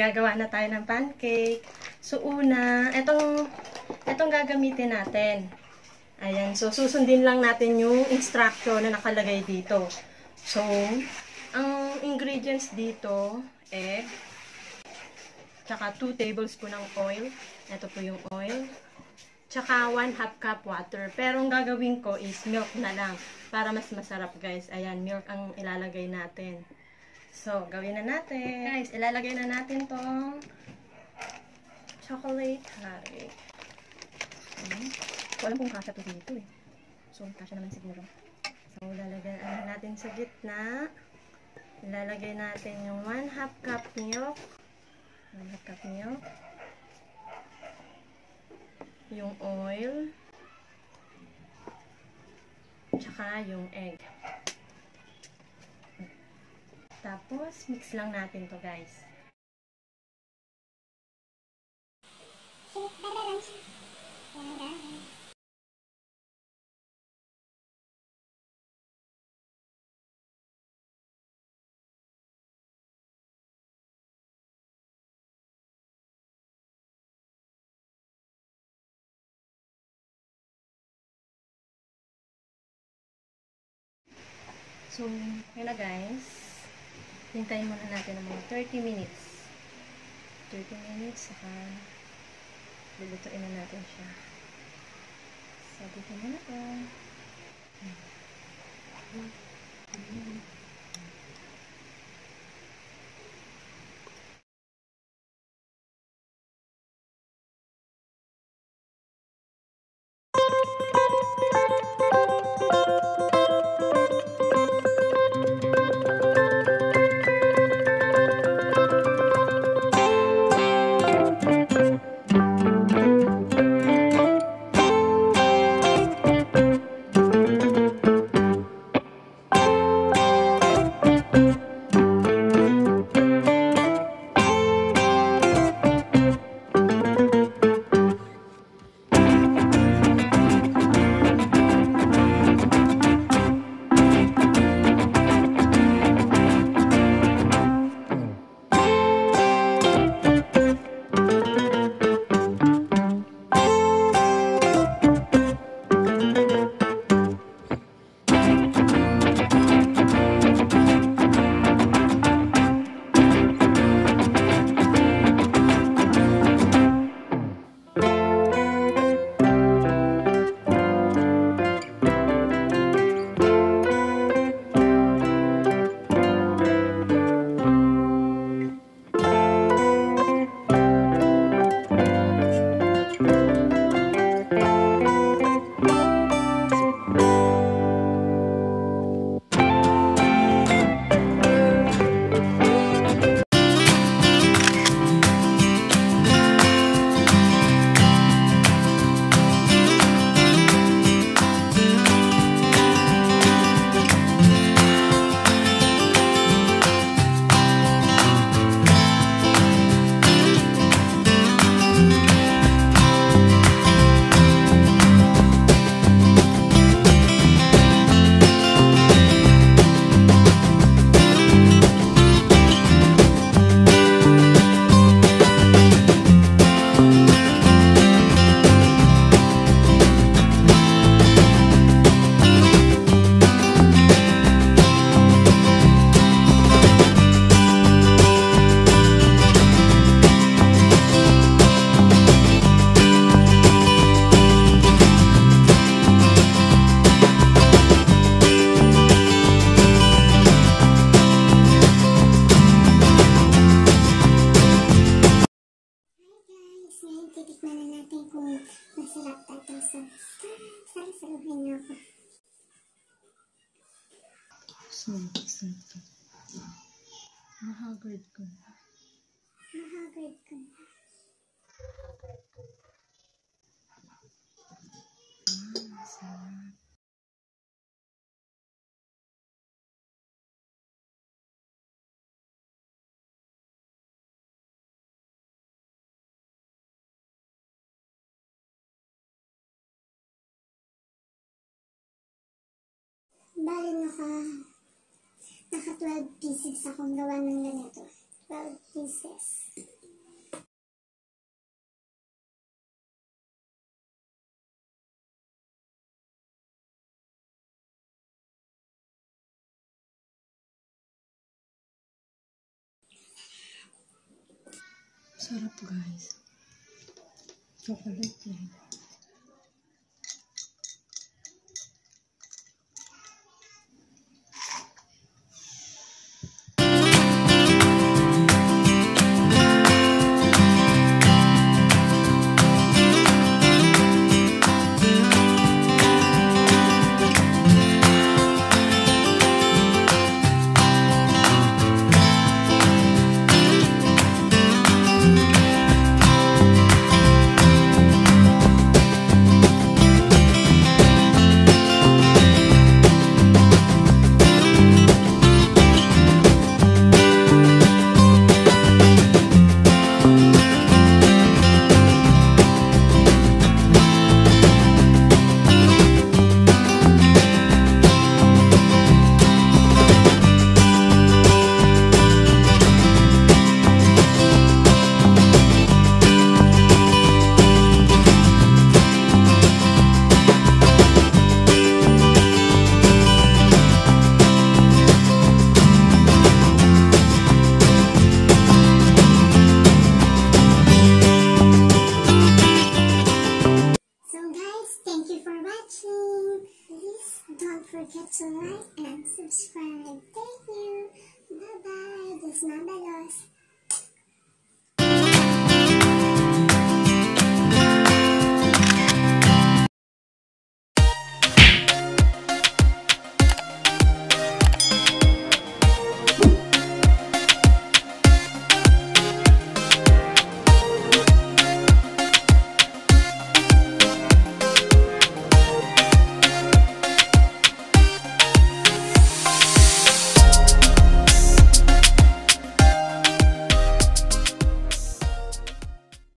gagawa na tayo ng pancake. So, una, itong gagamitin natin. Ayan. So, susundin lang natin yung instruction na nakalagay dito. So, ang ingredients dito, egg, tsaka 2 tablespoon ng oil. Ito po yung oil. Tsaka 1/2 cup water. Pero ang gagawin ko is milk na lang. Para mas masarap, guys. Ayan, milk ang ilalagay natin. So, gawin na natin. Guys, ilalagay na natin tong chocolate cake. So, alam kung kasya to dito eh. So, kasya naman siguro. So, lalagyan natin sa gitna. Ilalagay natin yung 1/2 cup milk. 1/2 cup milk. Yung oil. Tsaka yung egg. Tapos, mix lang natin to, guys. So, yun na, guys. Hintayin muna natin ng mga 30 minutes. 30 minutes, saka lulutuin na natin siya. So, dito muna ito. Titikman na natin kung masarap tayo sa saluhin niyo ako. Mahagod ko na. Mahagod ko na. Masarap. Bali naka 12 pieces akong gawa ng ganito. 12 pieces. Sarap guys. Chocolate eh. Don't forget to like and subscribe. Thank you. Bye-bye. This is Mama Los.